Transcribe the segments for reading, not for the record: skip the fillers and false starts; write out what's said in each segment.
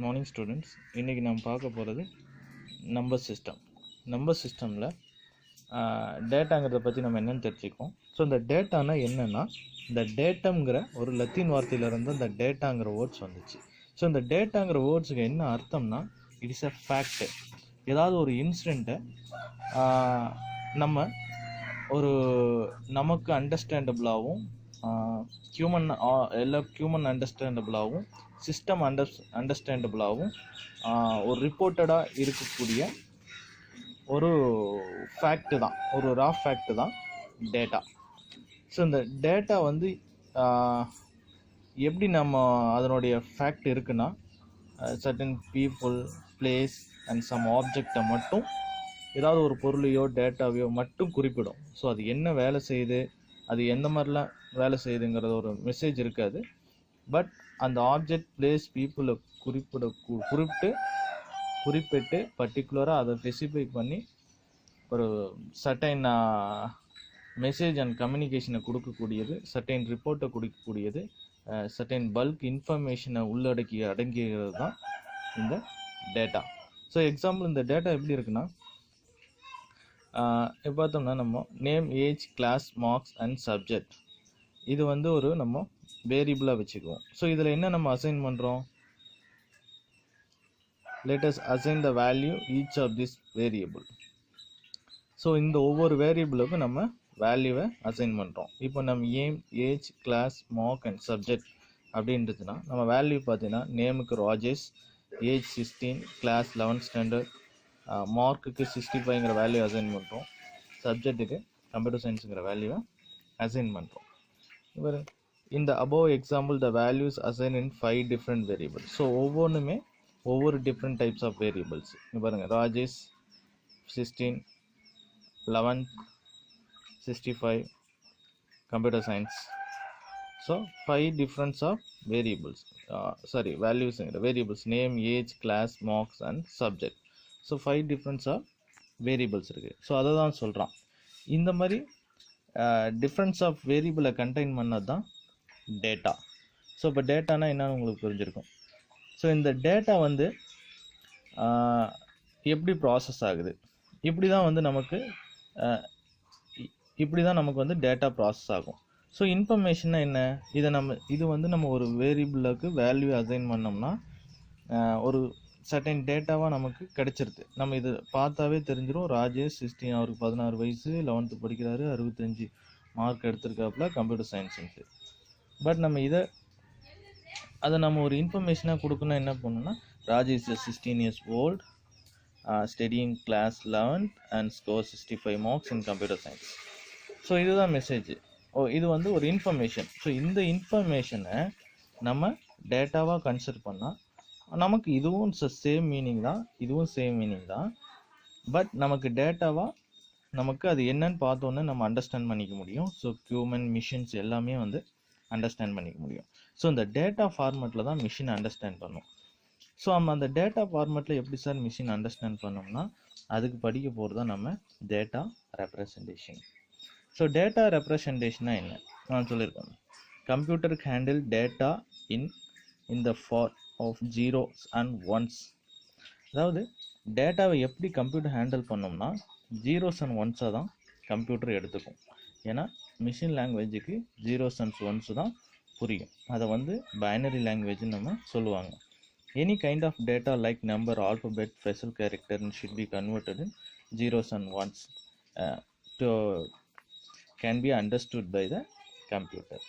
Morning students. இன்றைக்கி நம்ம பார்க்க போகிறது நம்பர் சிஸ்டம். நம்பர் சிஸ்டமில் டேட்டாங்கிறத பற்றி நம்ம என்னென்னு தெரிஞ்சுக்கோம். ஸோ இந்த டேட்டானா என்னென்னா, இந்த டேட்டம்ங்கிற ஒரு லத்தீன் வார்த்தையிலேருந்து இந்த டேட்டாங்கிற வேர்ட்ஸ் வந்துச்சு. ஸோ இந்த டேட்டாங்கிற வேர்ட்ஸுக்கு என்ன அர்த்தம்னா, இட் இஸ் அ ஃபேக்ட். ஏதாவது ஒரு இன்சிடெண்ட்டை நம்ம ஒரு நமக்கு அண்டர்ஸ்டாண்டபிளாகவும் ஹியூமன் அண்டர்ஸ்டாண்டபிளாகவும் சிஸ்டம் அண்டர்ஸ்டாண்டபிளாகவும் ஒரு ரிப்போர்ட்டடாக இருக்கக்கூடிய ஒரு ஃபேக்ட் தான், ஒரு ரா ஃபேக்ட் தான் டேட்டா. ஸோ இந்த டேட்டா வந்து எப்படி நம்ம அதனுடைய ஃபேக்ட் இருக்குன்னா, certain people, place and some ஆப்ஜெக்டை மட்டும், ஏதாவது ஒரு பொருளையோ டேட்டாவையோ மட்டும் குறிப்பிடும். ஸோ அது என்ன வேலை செய்யுது, அது எந்த மாதிரிலாம் வேலை செய்யுதுங்கிறது ஒரு மெசேஜ் இருக்காது. பட் அந்த ஆப்ஜெக்ட், பிளேஸ், பீப்புளை குறிப்பிட்டு பர்டிகுலராக அதை ஸ்பெசிஃபை பண்ணி ஒரு சர்டைன் மெசேஜ் அண்ட் கம்யூனிகேஷனை கொடுக்கக்கூடியது, சர்டைன் ரிப்போர்ட்டை கொடுக்கக்கூடியது, சர்டைன் பல்க் இன்ஃபர்மேஷனை அடங்கியது தான் இந்த டேட்டா. ஸோ எக்ஸாம்பிள், இந்த டேட்டா எப்படி இருக்குன்னா, இப்போ பார்த்தோம்னா நம்ம name, age, class, marks and subject, இது வந்து ஒரு நம்ம வேரியபிளாக வச்சுக்குவோம். ஸோ இதில் என்ன நம்ம அசைன் பண்ணுறோம், let us assign the value each of this variable. So இந்த ஒவ்வொரு வேரியபிளுக்கும் நம்ம வேல்யூவை அசைன் பண்ணுறோம். இப்போ நம்ம age, class, mark and subject அப்படின்றதுனா, நம்ம வேல்யூ பார்த்தீங்கன்னா நேமுக்கு Rajesh, age 16, class 11th standard, மார்க்குக்கு 65ங்கிற வேல்யூ அசைன் பண்ணுறோம், சப்ஜெக்ட்டுக்கு கம்ப்யூட்டர் சயின்ஸுங்கிற வேல்யூவை அசைன் பண்ணுறோம். இவர் இந்த above example the values assigned in 5 different variables. So ஒவ்வொன்றுமே ஒவ்வொரு டிஃப்ரெண்ட் டைப்ஸ் ஆஃப் வேரியபிள்ஸ். இங்கே பாருங்கள், Rajesh 16, 11, 65, computer science. So 5 differents of variables, வேல்யூஸுங்கிற variables, name, age, class, marks and subject. So 5 differents of variables இருக்குது. So அதை தான் சொல்கிறான். இந்த மாதிரி டிஃப்ரெண்ட்ஸ் ஆஃப் வேரியபிளை கண்டெயின் பண்ணது தான் டேட்டா. ஸோ இப்போ டேட்டானா என்னன்னு உங்களுக்கு புரிஞ்சிருக்கும். ஸோ இந்த டேட்டா வந்து எப்படி ப்ராசஸ் ஆகுது, இப்படி தான் வந்து நமக்கு வந்து டேட்டா ப்ராசஸ் ஆகும். ஸோ இன்ஃபர்மேஷன்னா என்ன, இது வந்து நம்ம ஒரு வேரியபிளுக்கு வேல்யூ அசைன் பண்ணோம்னா ஒரு சர்டைன் டேட்டாவாக நமக்கு கிடைச்சிருது. நம்ம இது பார்த்தாவே தெரிஞ்சிடும். ராஜேஷ் 16, அவருக்கு 16 வயசு, 11th படிக்கிறாரு, 65 மார்க் எடுத்திருக்காப்புல, கம்ப்யூட்டர் சயின்ஸுன்ட்டு. பட் நம்ம அதை நம்ம ஒரு இன்ஃபர்மேஷனாக கொடுக்கணும். என்ன பண்ணணும்னா, Rajesh is 16 years old, studying class 11th and score 65 marks in computer science. So இதுதான் மெசேஜ். இது வந்து ஒரு இன்ஃபர்மேஷன். ஸோ இந்த இன்ஃபர்மேஷனை நம்ம டேட்டாவாக கன்சிடர் பண்ணால் நமக்கு இதுவும் சேம் மீனிங் தான், இதுவும் சேம் மீனிங் தான். பட் நமக்கு டேட்டாவாக நமக்கு அது என்னன்னு பார்த்தோன்னே நம்ம அண்டர்ஸ்டாண்ட் பண்ணிக்க முடியும். ஸோ ஹியூமன், மிஷின்ஸ் எல்லாமே வந்து அண்டர்ஸ்டாண்ட் பண்ணிக்க முடியும். ஸோ இந்த டேட்டா ஃபார்மேட்டில் தான் மிஷின் அண்டர்ஸ்டாண்ட் பண்ணும். ஸோ நம்ம அந்த டேட்டா ஃபார்மேட்டில் எப்படி சார் மிஷின் அண்டர்ஸ்டாண்ட் பண்ணோம்னா, அதுக்கு படிக்க போகிறது தான் நம்ம டேட்டா ரெப்ரசன்டேஷன். ஸோ டேட்டா ரெப்ரசன்டேஷனா என்ன நான் சொல்லியிருக்கேன். Computer handle data in the form of zeros and ones. அதாவது டேட்டாவை எப்படி கம்ப்யூட்டர் ஹேண்டில் பண்ணோம்னா, ஜீரோஸ் அண்ட் ஒன்ஸாக தான் கம்ப்யூட்டர் எடுத்துக்கும். ஏன்னா மிஷின் லாங்குவேஜுக்கு ஜீரோஸ் அண்ட் ஒன்ஸு தான் புரியும். அதை வந்து பைனரி லாங்குவேஜ்னு நம்ம சொல்லுவாங்க. Any kind of data like number, alphabet, special character should be converted in zeros and ones can be understood by the computer.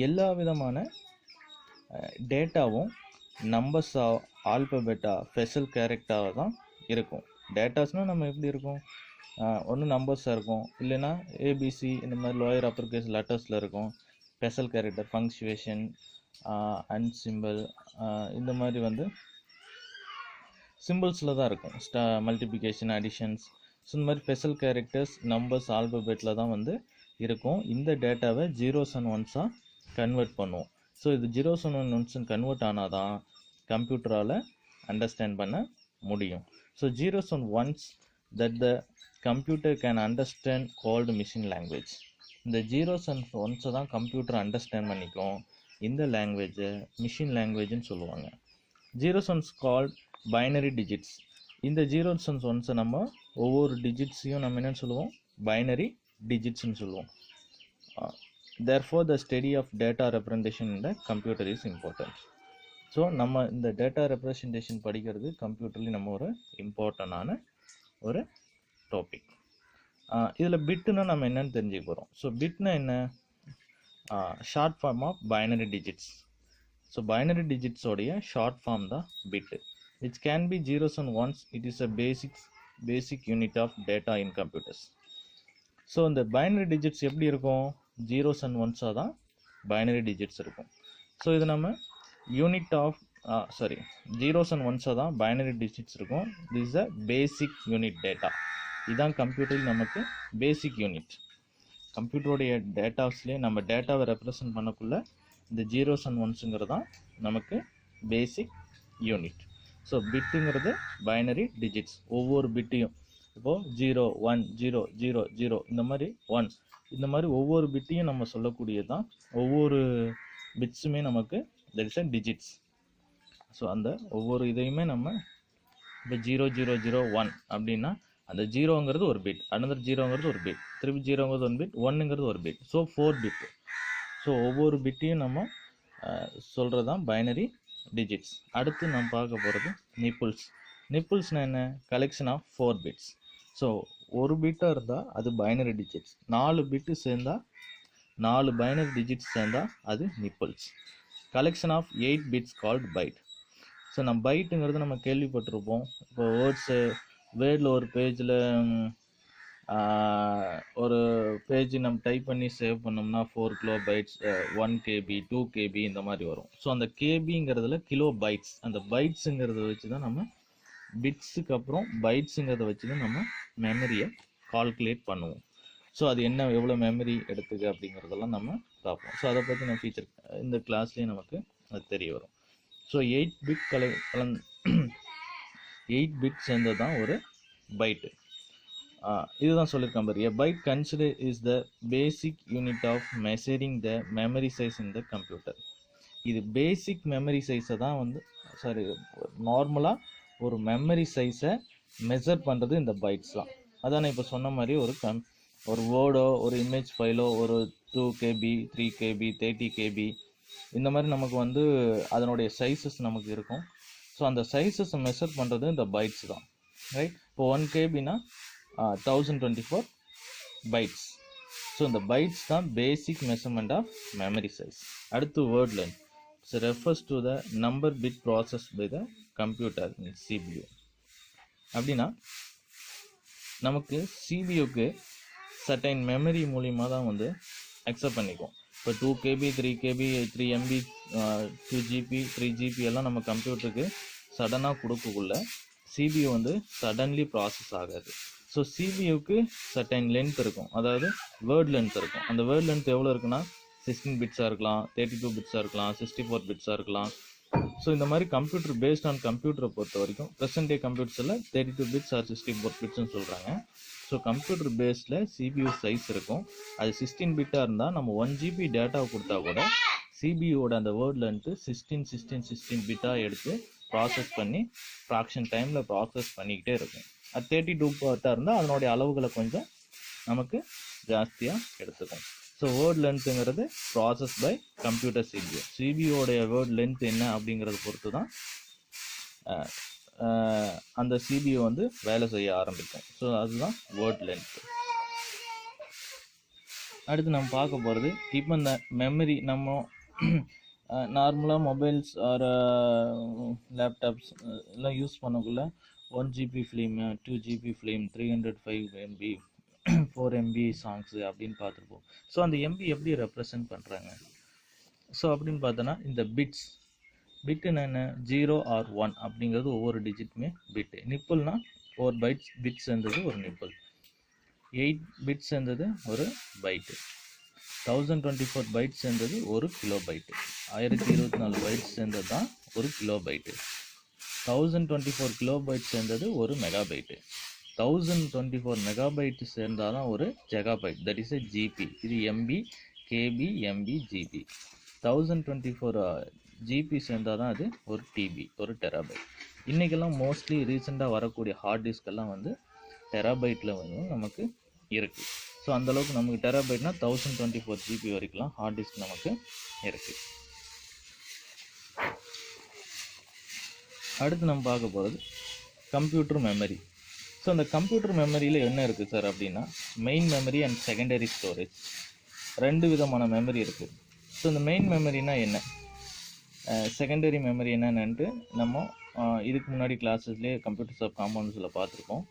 எல்லா விதமான டேட்டாவும் நம்பர்ஸாக, ஆல்பபெட்டாக, ஸ்பெஷல் கேரக்டராக தான் இருக்கும். டேட்டாஸ்னால் நம்ம எப்படி இருக்கும், ஒன்று நம்பர்ஸாக இருக்கும், இல்லைன்னா ஏபிசி இந்த மாதிரி லோயர் அப்பர் கேஸ் லெட்டர்ஸில் இருக்கும். Special character, punctuation and simple, இந்த மாதிரி வந்து சிம்பிள்ஸில் தான் இருக்கும். Multiplication, additions. ஸோ இந்த மாதிரி ஸ்பெஷல் கேரக்டர்ஸ், நம்பர்ஸ், ஆல்பபெட்டில் தான் வந்து இருக்கும். இந்த டேட்டாவை ஜீரோஸ் அண்ட் ஒன்ஸாக கன்வெர்ட் பண்ணுவோம். ஸோ இது ஜீரோஸ் அண்ட் ஒன்ஸ் கன்வெர்ட் ஆனால் தான் கம்ப்யூட்டரால் அண்டர்ஸ்டாண்ட் பண்ண முடியும். So zeros and once that the computer can understand called machine language. இந்த ஜீரோஸ் அண்ட் ஒன்ஸை தான் கம்ப்யூட்டர் அண்டர்ஸ்டாண்ட் பண்ணிக்கும். இந்த லாங்குவேஜை மிஷின் லாங்குவேஜ்னு சொல்லுவாங்க. Zeros once called binary digits. இந்த ஜீரோஸ் அண்ட் ஒன்ஸை நம்ம ஒவ்வொரு டிஜிட்ஸையும் நம்ம என்னென்னு சொல்லுவோம், பைனரி டிஜிட்ஸ்னு சொல்லுவோம். therefore the study of data representation in the computer is important. So நம்ம இந்த டேட்டா ரெப்ரசன்டேஷன் படிக்கிறது கம்ப்யூட்டர்லேயும் நம்ம ஒரு இம்பார்ட்டண்டான ஒரு டாபிக். இதில் பிட்டுன்னா நம்ம என்னென்னு தெரிஞ்சுக்க போகிறோம். ஸோ பிட்னா என்ன, short form of binary digits. So binary டிஜிட்ஸோடைய ஷார்ட் ஃபார்ம் தான் bit. which can be zeros and ones. It is a basic unit of data in computers. So இந்த பைனரி டிஜிட்ஸ் எப்படி இருக்கும், ஜீரோஸ் அண்ட் ஒன்ஸாக தான் binary digits இருக்கும். So இது நம்ம யூனிட் ஆஃப் ஜீரோஸ் அண்ட் ஒன்ஸாக தான் பைனரி டிஜிட்ஸ் இருக்கும். This is a basic unit data. இதுதான் கம்ப்யூட்டரில் நமக்கு பேசிக் யூனிட். கம்ப்யூட்டருடைய டேட்டாஸ்லேயே நம்ம டேட்டாவை ரெப்ரசன்ட் பண்ணக்குள்ள இந்த ஜீரோஸ் அண்ட் ஒன்ஸுங்கிறது தான் நமக்கு பேசிக் யூனிட். ஸோ பிட்டுங்கிறது பைனரி டிஜிட்ஸ். ஒவ்வொரு பிட்டையும் இப்போது 0 1 0 0 0 இந்த மாதிரி 1 இந்த மாதிரி ஒவ்வொரு பிட்டையும் நம்ம சொல்லக்கூடியது தான் ஒவ்வொரு பிட்ஸுமே நமக்கு that is a digits. So அந்த ஒவ்வொரு இதையுமே நம்ம இப்போ 0 0 0 1 அப்படின்னா அந்த ஜீரோங்கிறது ஒரு பிட், அனதர் ஜீரோங்கிறது ஒரு பிட், திருப்பி ஜீரோங்கிறது ஒரு பிட், ஒன்னுங்கிறது ஒரு பிட். So 4 bit. ஸோ ஒவ்வொரு பிட்டையும் நம்ம சொல்கிறது தான் பைனரி டிஜிட்ஸ். அடுத்து நம்ம பார்க்க போகிறது நிப்பிள்ஸ். நிப்பிள்ஸ்னால் என்ன, கலெக்ஷன் ஆஃப் 4 பிட்ஸ். ஸோ ஒரு பிட்டாக இருந்தால் அது பைனரி டிஜிட்ஸ், 4 பிட்டு சேர்ந்தால் 4 பைனரி டிஜிட்ஸ் சேர்ந்தால் அது nibbles. Collection of 8 bits called byte. So நம்ம பைட்டுங்கிறது நம்ம கேள்விப்பட்டிருப்போம். இப்போ வேர்டில் ஒரு பேஜில் ஒரு பேஜ் நம்ம டைப் பண்ணி சேவ் பண்ணோம்னா 4 கிலோ பைட்ஸ், 1 KB 2 KB இந்த மாதிரி வரும். ஸோ அந்த கேபிங்கிறதுல கிலோ பைட்ஸ், அந்த பைட்ஸுங்கிறத வச்சு தான் நம்ம பிட்ஸுக்கு அப்புறம் பைட்ஸுங்கிறத வச்சு தான் நம்ம மெமரியை கால்குலேட் பண்ணுவோம். ஸோ அது என்ன எவ்வளோ மெமரி எடுத்துக்கு அப்படிங்கிறதெல்லாம் நம்ம பார்ப்போம். ஸோ அதை பற்றி நம்ம ஃபீச்சர் இந்த கிளாஸ்லேயே நமக்கு அது தெரிய வரும். ஸோ 8 பிட் 8 பிட் சேர்ந்தது தான் ஒரு பைட்டு. இதுதான் சொல்லியிருக்கேன் பாரு. A byte considered is the basic unit of measuring the memory size in the computer. இது பேசிக் மெமரி சைஸை தான் நார்மலாக ஒரு மெமரி சைஸை மெஷர் பண்ணுறது இந்த பைட்ஸ் தான். அதான் நான் இப்போ சொன்ன மாதிரி ஒரு வேர்டோ ஒரு இமேஜ் ஃபைலோ ஒரு 2 KB 3 KB 30 KB இந்த மாதிரி நமக்கு அதனுடைய சைஸஸ் நமக்கு இருக்கும். ஸோ அந்த சைஸஸை மெஷர் பண்ணுறது இந்த பைட்ஸ் தான், ரைட். இப்போ 1 KBனா 1024 பைட்ஸ். ஸோ இந்த பைட்ஸ் தான் basic measurement of memory size. அடுத்து word length. So refers to the number bit process by the computer in CPU. அப்படின்னா நமக்கு சிபியூக்கு சர்டைன் மெமரி மூலிமா தான் அக்செப்ட் பண்ணிக்கும். இப்போ 2 KB 3 KB 3 MB 2 GB 3 GB எல்லாம் நம்ம கம்ப்யூட்டருக்கு சடனாக கொடுக்கக்குள்ள சிபியூ சடன்லி ப்ராசஸ் ஆகாது. ஸோ சிபியூக்கு சர்டைன் லென்த் இருக்கும், அதாவது வேர்ட் லென்த் இருக்கும். அந்த வேர்ட் லென்த் எவ்வளோ இருக்குன்னா 16 பிட்ஸாக இருக்கலாம், 32 பிட்ஸாக இருக்கலாம், 64 பிட்ஸாக இருக்கலாம். ஸோ இந்த மாதிரி கம்ப்யூட்டர் பேஸ்ட் ஆன் கம்ப்யூட்டரை பொறுத்த வரைக்கும் ப்ரெசன்ட் டே கம்ப்யூட்டர்ஸில் 32 பிட்ஸ் ஆர் 64 பிட்ஸ்ன்னு சொல்கிறாங்க. ஸோ கம்ப்யூட்டர் பேஸில் சிபியூ சைஸ் இருக்கும். அது 16 பிட்டாக இருந்தால் நம்ம 1 GB டேட்டாவை கொடுத்தா கூட சிபியூவோட அந்த வேர்ட் லென்த்து 16 பிட்டாக எடுத்து ப்ராசஸ் பண்ணி ஃப்ராக்ஷன் டைமில் ப்ராசஸ் பண்ணிக்கிட்டே இருக்கும். அது 32 பிட்டாக இருந்தால் அதனுடைய அளவுகளை கொஞ்சம் நமக்கு ஜாஸ்தியாக எடுத்துக்கும். ஸோ வேர்ட் லென்த்துங்கிறது ப்ராசஸ் பை கம்ப்யூட்டர் சிபியூ. சிபியூடைய வேர்ட் லென்த் என்ன அப்படிங்கிறத பொறுத்து தான் அந்த சிபியூ வேலை செய்ய ஆரம்பிக்கும். ஸோ அதுதான் வேர்ட் லென்த். அடுத்து நம்ம பார்க்க போகிறது, இப்போ இந்த மெமரி நம்ம நார்மலாக மொபைல்ஸ் ஆர் லேப்டாப்ஸ் எல்லாம் யூஸ் பண்ணக்குள்ள 1 GB film, 2 GB film, 305 MB 4 MB songs அப்படின்னு பார்த்துருப்போம். ஸோ அந்த எம்பி எப்படி ரெப்ரசன்ட் பண்ணுறாங்க? ஸோ அப்படின்னு பார்த்தோன்னா இந்த பிட்டுன்னு என்ன, 0 or 1 அப்படிங்கிறது ஒவ்வொரு டிஜிட்டுமே பிட்டு. நிப்பிள்னா 4 பிட்ஸ் சேர்ந்தது ஒரு நிப்பிள், 8 பிட்ஸ் சேர்ந்தது ஒரு பைட்டு, 1024 பைட்ஸ் சேர்ந்தது ஒரு கிலோ பைட்டு, 1024 பைட்ஸ் சேர்ந்தது தான் ஒரு கிலோ பைட்டு, 1024 கிலோ பைட் சேர்ந்தது ஒரு மெகா பைட்டு, 1024 மெகாபைட் சேர்ந்தால் தான் ஒரு ஜெகாபைட், தட் இஸ் எ ஜிபி. இது MB KB MB GB. 1024 GB சேர்ந்தால் தான் அது ஒரு டிபி, ஒரு டெராபைட். இன்றைக்கெல்லாம் மோஸ்ட்லி ரீசெண்டாக வரக்கூடிய ஹார்ட் டிஸ்கெல்லாம் வந்து டெராபைட்டில் வந்து நமக்கு இருக்குது. ஸோ அந்தளவுக்கு நமக்கு டெராபைட்னா 1024 ஜிபி வரைக்கும்லாம் ஹார்ட் டிஸ்க் நமக்கு இருக்குது. அடுத்து நம்ம பார்க்க போகிறது கம்ப்யூட்டர் மெமரி. ஸோ அந்த கம்ப்யூட்டர் மெமரியில் என்ன இருக்குது சார் அப்படின்னா, main memory and secondary storage, ரெண்டு விதமான மெமரி இருக்குது. ஸோ இந்த மெயின் மெமரினா என்ன, செகண்டரி மெமரி என்னென்னு நம்ம இதுக்கு முன்னாடி கிளாஸஸ்லேயே கம்ப்யூட்டர்ஸ் ஆஃப் காம்பவுண்ட்ஸில் பார்த்துருக்கோம்.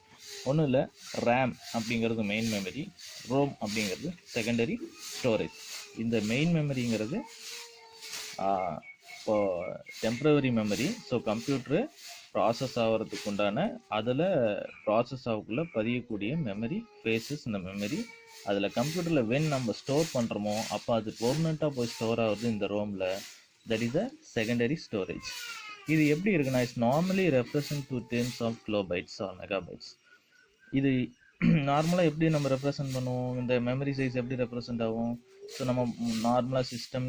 ஒன்றும் இல்லை, ரேம் அப்படிங்கிறது மெயின் மெமரி, ரோம் அப்படிங்கிறது செகண்டரி ஸ்டோரேஜ். இந்த மெயின் மெமரிங்கிறது இப்போது temporary memory. So computer process ஆகிறதுக்கு உண்டான அதில் ப்ராசஸ் ஆகக்குள்ளே பதியக்கூடிய மெமரி ஃபேஸஸ் இந்த மெமரி. அதில் கம்ப்யூட்டரில் நம்ம ஸ்டோர் பண்ணுறோமோ அப்போ அது பெர்மனெண்ட்டாக போய் ஸ்டோர் ஆகுது இந்த ரோமில். That is a secondary storage. இது எப்படி இருக்குன்னா, it's normally represent to terms of kilobytes or megabytes. இது நார்மலாக எப்படி நம்ம ரெப்ரசன்ட் பண்ணுவோம், இந்த மெமரி சைஸ் எப்படி ரெப்ரசன்ட் ஆகும்? ஸோ நம்ம நார்மலாக சிஸ்டம்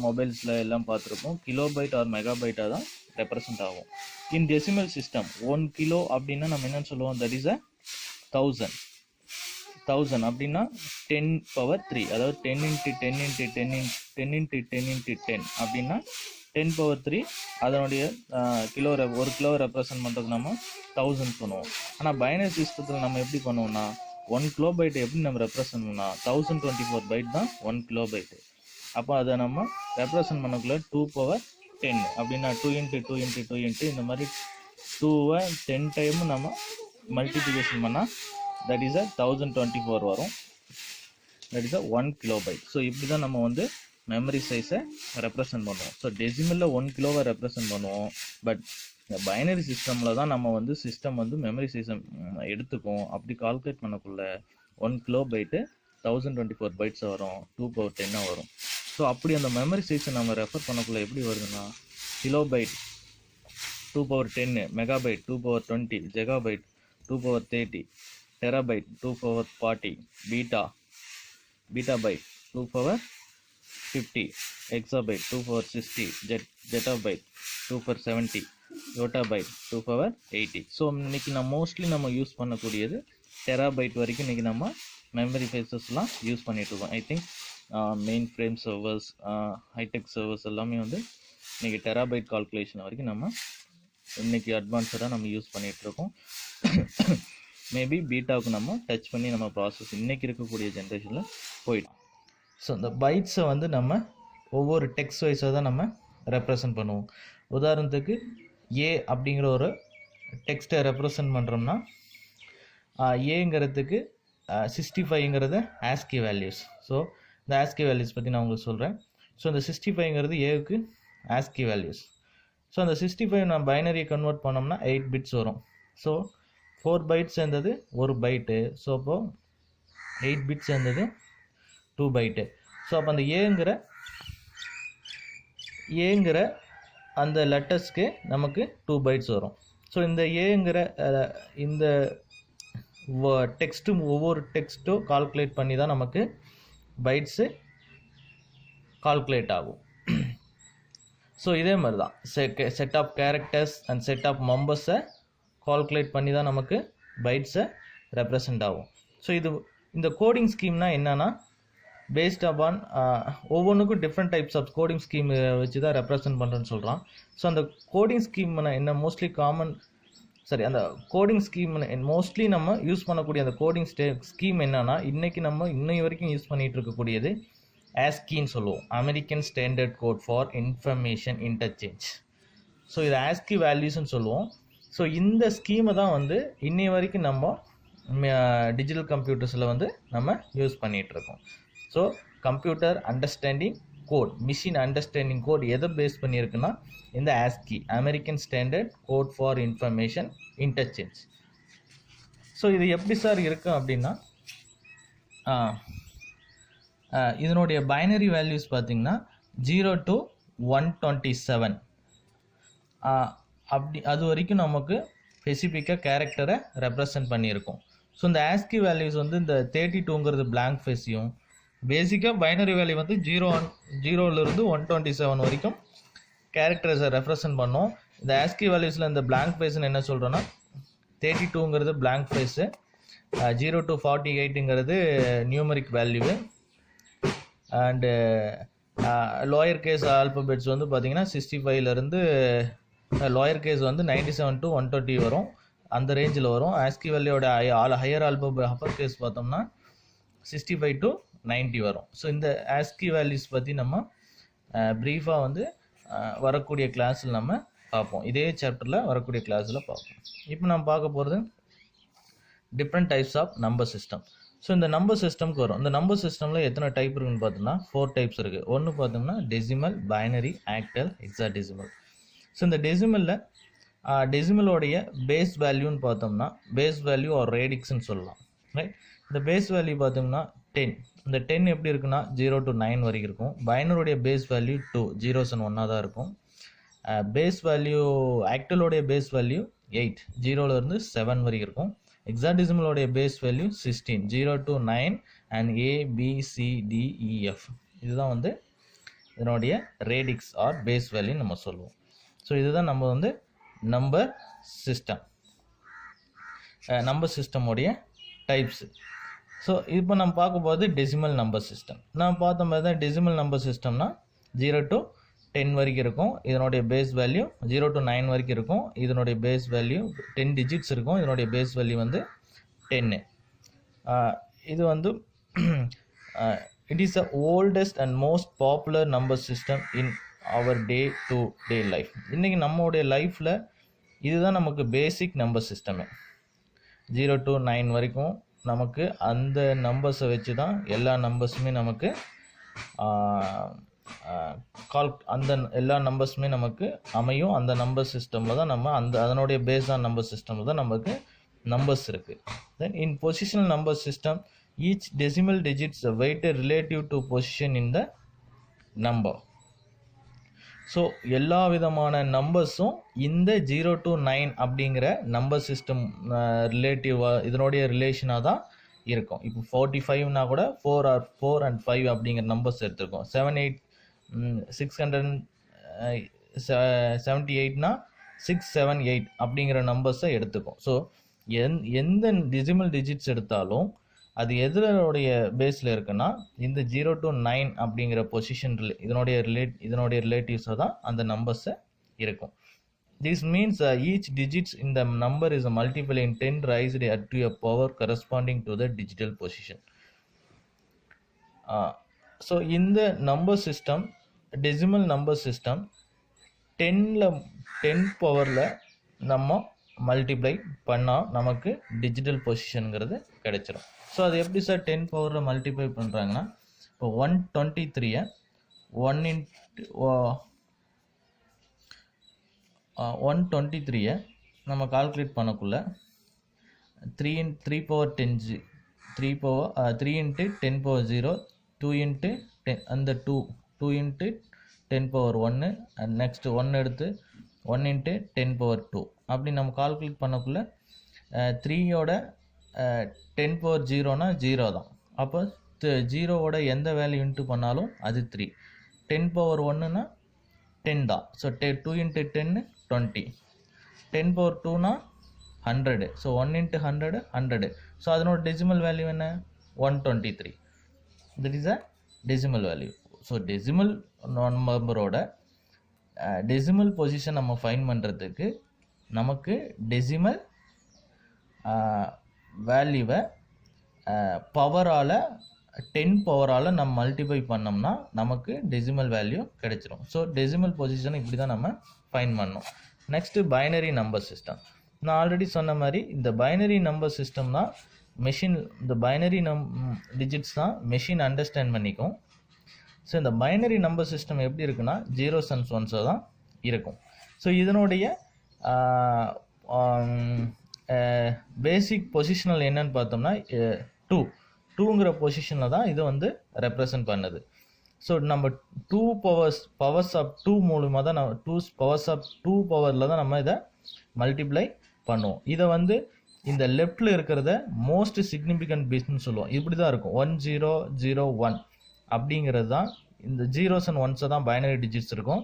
மொபைல்ஸில் எல்லாம் பார்த்துருப்போம், கிலோபைட் ஆர் மெகாபைட்டாக தான் ரெப்ரசன்ட் ஆகும். இன் டெசிமல் சிஸ்டம் 1 கிலோ அப்படின்னா நம்ம என்னென்னு சொல்லுவோம், தட் இஸ் அ 1000 அப்படின்னா 10^3, அதாவது 10 × 10 × 10 × 10 × 10 அப்படின்னா 10^3. அதனுடைய கிலோ, ஒரு கிலோ ரெப்ரசன்ட் பண்ணுறது நம்ம 1000 பண்ணுவோம். ஆனால் பைனரி சிஸ்டத்தில் நம்ம எப்படி பண்ணுவோம்னா, 1 கிலோபைட் எப்படி நம்ம ரெப்ரசன்ட் பண்ணோம்னா 1024 பைட் தான் 1 கிலோபைட்டு. அப்போ அதை நம்ம ரெப்ரசன்ட் பண்ணக்குள்ள 2^10 அப்படின்னா 2 × 2 × 2 இந்த மாதிரி 2வை 10 டைம் நம்ம மல்டிப்ளிகேஷன் பண்ணால் தட் இஸ் அ 1024 வரும். That is a 1 kilobyte. So இப்படி தான் நம்ம வந்து மெமரி சைஸை ரெப்ரசன்ட் பண்ணுவோம். ஸோ டெசிமலில் 1 கிலோவை ரெப்ரசன்ட் பண்ணுவோம். பட் இந்த பைனரி சிஸ்டமில் தான் நம்ம வந்து சிஸ்டம் வந்து மெமரி சைஸை எடுத்துக்கும். அப்படி கால்குலேட் பண்ணக்குள்ள 1 கிலோபைட்டு 1024 பைட்ஸை வரும், 2^10 வரும். ஸோ அப்படி அந்த மெமரி சைஸை நம்ம ரெஃபர் பண்ணக்குள்ள எப்படி வருதுன்னா, kilobyte 2^10, megabyte 2^20, gigabyte 2^30, terabyte 2^40, petabyte 2^50, exabyte 2^60, zettabyte 2^70, yottabyte 2^80. So இன்னைக்கு மோஸ்ட்லி நம்ம யூஸ் பண்ணக்கூடியது டெராபைட் வரைக்கும் இன்றைக்கி நம்ம மெமரி ஃபேஸஸ்லாம் யூஸ் பண்ணிகிட்ருக்கோம். I think mainframe servers, high tech servers எல்லாமே வந்து இன்றைக்கி டெராபைட் கால்குலேஷன் வரைக்கும் நம்ம இன்றைக்கி அட்வான்ஸ்டாக நம்ம யூஸ் பண்ணிகிட்ருக்கோம். மேபி பீட்டாவுக்கு நம்ம டச் பண்ணி நம்ம ப்ராசஸ் இன்றைக்கி இருக்கக்கூடிய ஜென்ரேஷனில் போயிடும். ஸோ இந்த பைட்ஸை வந்து நம்ம ஒவ்வொரு டெக்ஸ்ட் வைஸாக தான் நம்ம ரெப்ரசன்ட் பண்ணுவோம். உதாரணத்துக்கு ஏ அப்படிங்கிற ஒரு டெக்ஸ்ட்டை ரெப்ரசன்ட் பண்ணுறோம்னா, ஏங்கிறதுக்கு 65ங்கிறது ஆஸ்கி வேல்யூஸ். ஸோ இந்த ஆஸ்கி வேல்யூஸ் பற்றி நான் உங்களுக்கு சொல்கிறேன். ஸோ இந்த 65ங்கிறது ஏவுக்கு ஆஸ்கி வேல்யூஸ். ஸோ அந்த 65 நான் பைனரியை கன்வெர்ட் பண்ணோம்னா 8 பிட்ஸ் வரும். ஸோ 4 பைட்ஸ் சேர்ந்தது 1 பைட்டு. ஸோ அப்போது 8 பிட்ஸ் சேர்ந்தது 2 பைட்டு. ஸோ அப்போ அந்த ஏங்கிற அந்த லெட்டர்ஸ்க்கு நமக்கு 2 பைட்ஸ் வரும். ஸோ இந்த ஏங்கிற இந்த டெக்ஸ்ட்டும் ஒவ்வொரு டெக்ஸ்ட்டும் கால்குலேட் பண்ணி தான் நமக்கு பைட்ஸு கால்குலேட் ஆகும். ஸோ இதே மாதிரி தான் set of characters and set of நம்பர்ஸை கால்குலேட் பண்ணி தான் நமக்கு பைட்ஸை ரெப்ரசன்ட் ஆகும். ஸோ இந்த கோடிங் ஸ்கீம்னா என்னென்னா, பேஸ்ட் அப்பான் ஒவ்வொன்றுக்கும் different types of coding scheme வச்சு தான் ரெப்ரசன்ட் பண்ணுறேன்னு சொல்கிறான். ஸோ அந்த கோடிங் ஸ்கீம்னா என்ன, அந்த கோடிங் ஸ்கீம் மோஸ்ட்லி நம்ம யூஸ் பண்ணக்கூடிய அந்த கோடிங் ஸ்கீம் என்னன்னா, இன்றைக்கி நம்ம இன்னை வரைக்கும் யூஸ் பண்ணிகிட்டு இருக்கக்கூடியது ஆஸ்கின்னு சொல்லுவோம், American standard code for information interchange. So இது ஆஸ்கி வேல்யூஸ்ன்னு சொல்லுவோம். ஸோ இந்த ஸ்கீமை தான் வந்து இன்னை வரைக்கும் நம்ம டிஜிட்டல் கம்ப்யூட்டர்ஸில் வந்து நம்ம யூஸ் பண்ணிகிட்ருக்கோம். So computer understanding code, machine understanding code எதை பேஸ் பண்ணியிருக்குன்னா இந்த ASCII, American standard code for information interchange. So இது எப்படி சார் இருக்கும் அப்படின்னா, இதனுடைய பைனரி வேல்யூஸ் பார்த்திங்கன்னா 0 to 127 அப்படி அது வரைக்கும் நமக்கு ஸ்பெசிஃபிக்காக கேரக்டரை ரெப்ரசன்ட் பண்ணியிருக்கோம். ஸோ இந்த ஆஸ்கி வேல்யூஸ் வந்து இந்த 32ங்கிறது பிளாங்க் ஃபேஸையும், பேசிக்காக பைனரி வேல்யூ வந்து 0லேருந்து 127 வரைக்கும் கேரக்டர்ஸை ரெப்ரசன்ட் பண்ணோம். இந்த ஆஸ்கி வேல்யூஸில் இந்த பிளாங்க் ஃபேஸ்ன்னு என்ன சொல்கிறோன்னா 32ங்கிறது பிளாங்க் ஃபேஸு, 0 to 48ங்கிறது numeric value, and lower case alphabets வந்து பார்த்தீங்கன்னா 65லேருந்து லோயர் கேஸ் வந்து 97 to 120 வரும், அந்த ரேஞ்சில் வரும். ஆஸ்கி வேல்யூவோட ஹையர் அப்பர் கேஸ் பார்த்தோம்னா 65 to 90 வரும். ஸோ இந்த ஆஸ்கி வேல்யூஸ் பற்றி நம்ம ப்ரீஃபாக வந்து வரக்கூடிய கிளாஸில் நம்ம பார்ப்போம். இதே சாப்டரில் வரக்கூடிய கிளாஸில் பார்ப்போம். இப்போ நம்ம பார்க்க போகிறது different types of number system. So இந்த நம்பர் சிஸ்டம்க்கு வரும். இந்த நம்பர் சிஸ்டமில் எத்தனை டைப் இருக்குன்னு பார்த்தோம்னா 4 டைப்ஸ் இருக்குது. ஒன்று பார்த்தோம்னா decimal, binary, octal, hexadecimal. So இந்த டெசிமலில் டெசிமலோடைய பேஸ் வேல்யூன்னு பார்த்தோம்னா பேஸ் வேல்யூ ஆர் ரேடிக்ஸ்ன்னு சொல்லலாம், ரைட். இந்த பேஸ் வேல்யூ பார்த்தோம்னா 10. இந்த 10 எப்படி இருக்குன்னா 0 to 9 வரைக்கும் இருக்கும். பைனருடைய பேஸ் வேல்யூ 2, 0s and 1 தான் இருக்கும். பேஸ் வேல்யூ ஆக்டலோடைய பேஸ் வேல்யூ 8, 0லேருந்து 7 வரைக்கும் இருக்கும். ஹெக்ஸாடெசிமலோடைய base value 16, 0 to 9 and A, B, C, D, E, F. இதுதான் வந்து இதனுடைய ரேடிக்ஸ் ஆர் பேஸ் வேல்யூ நம்ம சொல்லுவோம். ஸோ இதுதான் நம்ம வந்து நம்பர் சிஸ்டம், நம்பர் சிஸ்டமுடைய டைப்ஸு. ஸோ இப்போ நம்ம பார்க்க போகிறது டெசிமல் நம்பர் சிஸ்டம். நம்ம பார்த்த மாதிரி தான் டெசிமல் நம்பர் சிஸ்டம்னா 0 to 10 வரைக்கும் இருக்கும். இதனுடைய பேஸ் வேல்யூ 0 to 9 வரைக்கும் இருக்கும். இதனுடைய பேஸ் வேல்யூ 10 டிஜிட்ஸ் இருக்கும். இதனுடைய பேஸ் வேல்யூ வந்து 10. இது வந்து it is the oldest and most popular number system in our day to day life. இன்றைக்கி நம்மளுடைய லைஃப்பில் இதுதான் நமக்கு பேசிக் நம்பர் சிஸ்டமே. 0 to 9 வரைக்கும் நமக்கு அந்த நம்பர்ஸை வச்சு தான் எல்லா நம்பர்ஸுமே நமக்கு அந்த எல்லா நம்பர்ஸுமே நமக்கு அமையும். அந்த நம்பர் சிஸ்டமில் தான் நம்ம அதனுடைய பேஸான நம்பர் சிஸ்டமில் தான் நமக்கு நம்பர்ஸ் இருக்குது. Then in positional number system each decimal digits weighted relative to position in the number. So எல்லா விதமான நம்பர்ஸும் இந்த 0 to 9 அப்படிங்கிற நம்பர் சிஸ்டம் ரிலேட்டிவாக இதனுடைய ரிலேஷனாக தான் இருக்கும். இப்போ 45னா கூட 4 and 5 அப்படிங்கிற நம்பர்ஸ் எடுத்துருக்கோம். 678னா 678 அப்படிங்கிற நம்பர்ஸை எடுத்துக்கும். ஸோ எந்த டெசிமல் டிஜிட்ஸ் எடுத்தாலும் அது எதனுடைய பேஸில் இருக்குன்னா இந்த 0 to 9 அப்படிங்கிற பொசிஷன் இதனுடைய ரிலேட்டிவ்ஸாக தான் அந்த நம்பர்ஸை இருக்கும். This means each digits in the number is a multiple in 10 raised to a power corresponding to the digital position. So இந்த number system decimal number system 10 பவரில் நம்ம மல்டிப்ளை பண்ணால் நமக்கு டிஜிட்டல் பொசிஷனுங்கிறது கிடைச்சிரும். ஸோ அது எப்படி சார் 10 பவரில் மல்டிப்ளை பண்ணுறாங்கன்னா இப்போ 123 123 நம்ம calculate பண்ணக்குள்ள 3 power 10 3 into 10 power 0 2 into 10 அந்த 2 into 10 power 1 and next 1 எடுத்து 1 into 10 power 2 அப்படி நம்ம கால்குலேட் பண்ணக்குள்ள 3யோட 10 power 0னா 0 தான். அப்போ 0வோட எந்த வேல்யூ இன்ட்டு பண்ணாலும் அது 3. 10 power 1னா 10 தான். So 2 into 10 20. 10 power 2னா 100. So 1 into 100 100. So அதனோட டெசிமல் வேல்யூ என்ன 123. That is a decimal value. So decimal நம்பரோட டெசிமல் பொசிஷன் நம்ம ஃபைன் பண்ணுறதுக்கு நமக்கு டெசிமல் வேல்யூவை பவரால் 10 பவரால் நம்ம மல்டிப்ளை பண்ணோம்னா நமக்கு டெசிமல் வேல்யூ கிடைச்சிரும். ஸோ டெசிமல் பொசிஷனை இப்படி தான் நம்ம ஃபைன் பண்ணோம். Next binary number system. நான் ஆல்ரெடி சொன்ன மாதிரி இந்த பைனரி நம்பர் சிஸ்டம்னா மெஷின் இந்த பைனரி டிஜிட்ஸ் தான் மெஷின் அண்டர்ஸ்டாண்ட் பண்ணிக்கும். ஸோ இந்த பைனரி நம்பர் சிஸ்டம் எப்படி இருக்குன்னா 0s and 1s தான் இருக்கும். ஸோ இதனுடைய பேசிக் பொசிஷனல் என்னன்னு பார்த்தோம்னா 2ங்கிற பொசிஷனில் தான் இது வந்து ரெப்ரசன்ட் பண்ணுது. ஸோ நம்ம 2 பவர்ஸ் ஆஃப் 2 மூலமாக தான் நம்ம 2 பவர்ஸ் ஆஃப் 2 பவரில் தான் நம்ம இதை மல்டிப்ளை பண்ணுவோம். இதை வந்து இந்த லெஃப்டில் இருக்கிறத மோஸ்ட் சிக்னிஃபிகண்ட் பிட்னு சொல்லுவோம். இப்படி தான் இருக்கும் 1001 அப்படிங்கிறது தான். இந்த ஜீரோஸ் அண்ட் ஒன்ஸை தான் பைனரி டிஜிட்ஸ் இருக்கும்.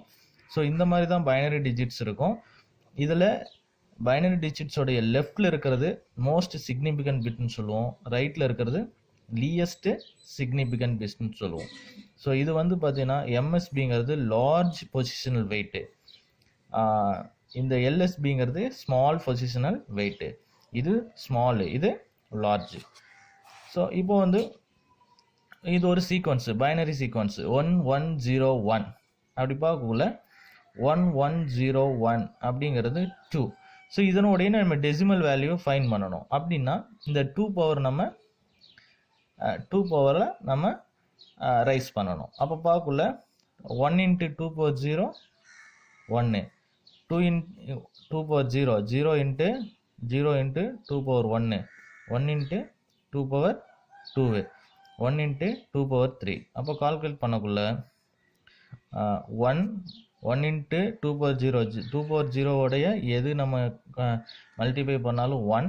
ஸோ இந்த மாதிரி தான் பைனரி டிஜிட்ஸ் இருக்கும். இதில் பைனரி டிஜிட்ஸோடைய லெஃப்டில் இருக்கிறது மோஸ்ட் சிக்னிஃபிகண்ட் பிட்னு சொல்லுவோம், ரைட்டில் இருக்கிறது லீயஸ்ட் சிக்னிஃபிகண்ட் பிட்னு சொல்லுவோம். ஸோ இது வந்து பார்த்தீங்கன்னா எம்எஸ்பிங்கிறது லார்ஜ் பொசிஷனல் வெயிட்டு, இந்த எல்எஸ்பிங்கிறது ஸ்மால் பொசிஷனல் வெயிட்டு. இது ஸ்மாலு, இது லார்ஜ். ஸோ இப்போ வந்து இது ஒரு சீக்வன்ஸு, பைனரி சீக்வன்ஸு 1101 அப்படி பார்க்கக்குள்ள 1101 அப்படிங்கிறது 2. ஸோ இதனுடைய நம்ம டெசிமல் வேல்யூ ஃபைன் பண்ணணும். அப்படின்னா இந்த 2 பவர் நம்ம 2 பவரை நம்ம ரைஸ் பண்ணணும். அப்போ பார்க்கக்குள்ள 1 × 2 power 0 1, 2 × 2 power 0 0 × 0 × 2 power 1, 1 × 2 power 2, 1 × 2 power 3. அப்போ கால்குலேட் பண்ணக்குள்ள 1 × 2 power 0 2 power 0 உடைய எது நம்ம மல்டிப்ளை பண்ணாலும் 1,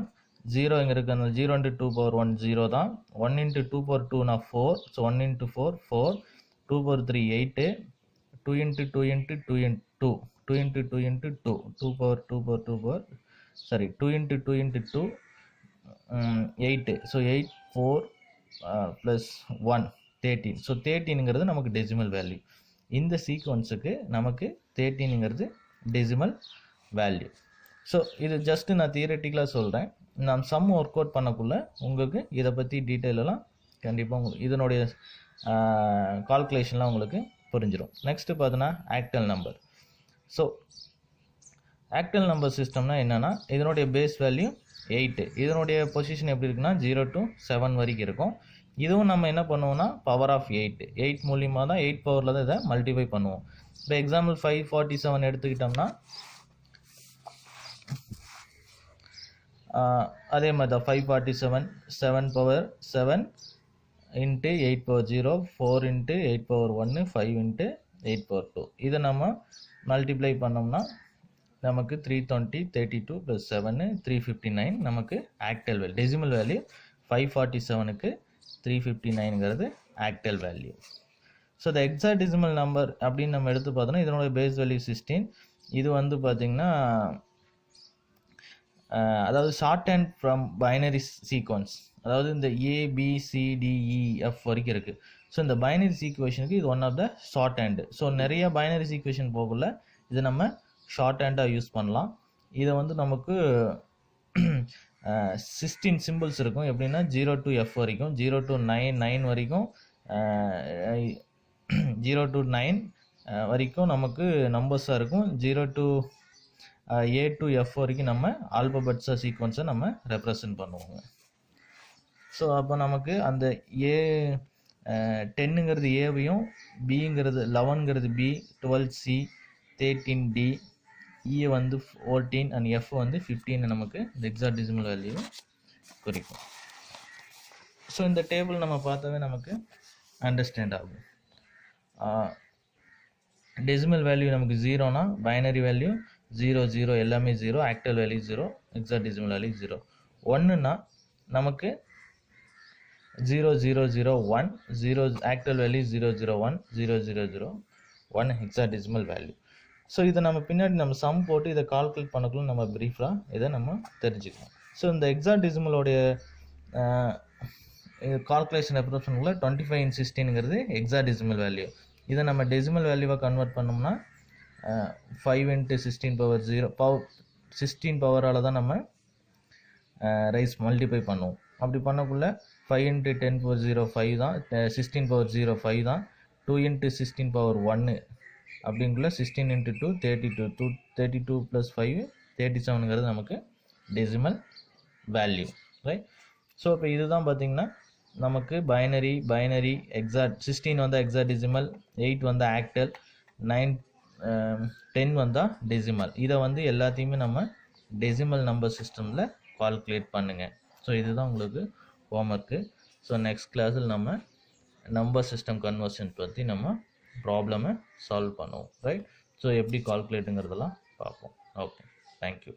0 இங்கே இருக்கு, அந்த 0 × 2 power 1 0 தான். 1 × 2 power 2 நான் 4, so 1 × 4 4, 2 power 3 8, 2 × 2 × 2 × 2 2 × 2 × 2 2 power 2 power 2 power sorry 2 × 2 × 2 8, so 8 4 plus 1 13. So 13ங்கிறது நமக்கு டெசிமல் வேல்யூ. இந்த சீக்வன்ஸுக்கு நமக்கு 13ங்கிறது டெசிமல் வேல்யூ. ஸோ இது ஜஸ்ட்டு நான் தியரட்டிக்கலாக சொல்கிறேன். நான் சம் ஒர்க் அவுட் பண்ணக்குள்ள உங்களுக்கு இதை பற்றி டீட்டெயிலெல்லாம் கண்டிப்பாக உங்களுக்கு இதனுடைய கால்குலேஷன்லாம் உங்களுக்கு புரிஞ்சிடும். நெக்ஸ்ட்டு பார்த்தோன்னா octal number. So octal number சிஸ்டம்னா என்னென்னா இதனுடைய பேஸ் வேல்யூ 8, இதனுடைய பொசிஷன் எப்படி இருக்குன்னா 0 to 7 வரைக்கும் இருக்கும். இதுவும் நம்ம என்ன பண்ணுவோம்னா பவர் ஆஃப் 8 மூலியமாக தான் 8 பவரில் தான் இதை மல்டிப்ளை பண்ணுவோம். இப்போ எக்ஸாம்பிள் 547 எடுத்துக்கிட்டோம்னா அதே மாதிரி தான் 547 7 power 7 × 8 power 0 4 × 8 power 1 5 × 8 power 2. இதை நம்ம மல்டிப்ளை பண்ணோம்னா நமக்கு 320 32 + 7 359 நமக்கு ஆக்டல் வேல்யூ. டெசிமல் வேல்யூ 547க்கு 359ங்கிறது octal value. So the hexadecimal number அப்படின்னு நம்ம எடுத்து பார்த்தோன்னா இதனோட பேஸ் வேல்யூ 16. இது வந்து பார்த்திங்கன்னா அதாவது short hand from binary sequence, அதாவது இந்த ABCDEF வரைக்கும் இருக்குது. ஸோ இந்த பைனரி சீக்வேஷனுக்கு இது one of the shorthand. So நிறைய பைனரி சீக்வேஷன் போகல இது நம்ம ஷார்ட் ஹேண்டாக யூஸ் பண்ணலாம். இதை வந்து நமக்கு 16 சிம்பிள்ஸ் இருக்கும். எப்படின்னா 0 to F வரைக்கும், 0 to 9 வரைக்கும், 0 to 9 வரைக்கும் நமக்கு நம்பர்ஸாக இருக்கும். 0 to A to F வரைக்கும் நம்ம ஆல்பபெட்ஸாக சீக்வன்ஸை நம்ம ரெப்ரசன்ட் பண்ணுவோங்க. ஸோ அப்போ நமக்கு அந்த A 10ங்கிறது ஏவையும், பிங்கிறது 11ங்கிறது B, 12C, 13D, E வந்து 14 அண்ட் F வந்து 15 நமக்கு இந்த எக்ஸாடெசிமல் வேல்யூ குறிக்கும். ஸோ இந்த டேபிள் நம்ம பார்த்தாவே நமக்கு அண்டர்ஸ்டாண்ட் ஆகும். டெசிமல் வேல்யூ நமக்கு 0னா பைனரி வேல்யூ 0 0 எல்லாமே 0, ஆக்டல் வேல்யூ 0, எக்ஸாடெசிமல் வேல்யூ 0. 1னா நமக்கு 0 0 0 1 0, octal value 0 0 1 0 0 0 1 hexadecimal value. So இதை நம்ம பின்னாடி நம்ம சம் போட்டு இதை கால்குலேட் பண்ணக்குள்ள நம்ம ப்ரீஃபாக இதை நம்ம தெரிஞ்சுக்கலாம். ஸோ இந்த எக்ஸாடெசிமலோடைய கால்குலேஷன் ரெப்ரசன்ட்ல 25 × 16ங்கிறது எக்ஸாடெசிமல் வேல்யூ. இதை நம்ம டெசிமல் வேல்யூவாக கன்வெர்ட் பண்ணோம்னா 5 × 16 power 0 16 பவரால் தான் நம்ம ரைஸ் மல்டிப்ளை பண்ணுவோம். அப்படி பண்ணக்குள்ள 5 × 10 power 0 5 தான், 16 power 0 5 தான், 2 × 16 power 1 அப்படிங்குள்ள 16 × 2 32 32 + 5 37ங்கிறது நமக்கு டெசிமல் வேல்யூ, ரைட். ஸோ இப்போ இதுதான் பார்த்திங்கன்னா நமக்கு பைனரி எக்ஸாக்ட் 16 வந்தால் எக்ஸாடெசிமல், 8 வந்தால் ஆக்டல், 9 10 வந்தால் டெசிமல். இதை வந்து எல்லாத்தையுமே நம்ம டெசிமல் நம்பர் சிஸ்டமில் கால்குலேட் பண்ணுங்கள். ஸோ இதுதான் உங்களுக்கு ஹோம்ஒர்க்கு. ஸோ நெக்ஸ்ட் கிளாஸில் நம்ம நம்பர் சிஸ்டம் கன்வர்ஷன் பற்றி நம்ம ப்ராப்ளமை சால்வ் பண்ணுவோம், ரைட். ஸோ எப்படி கால்குலேட்டுங்கிறதெல்லாம் பார்ப்போம். Okay, thank you.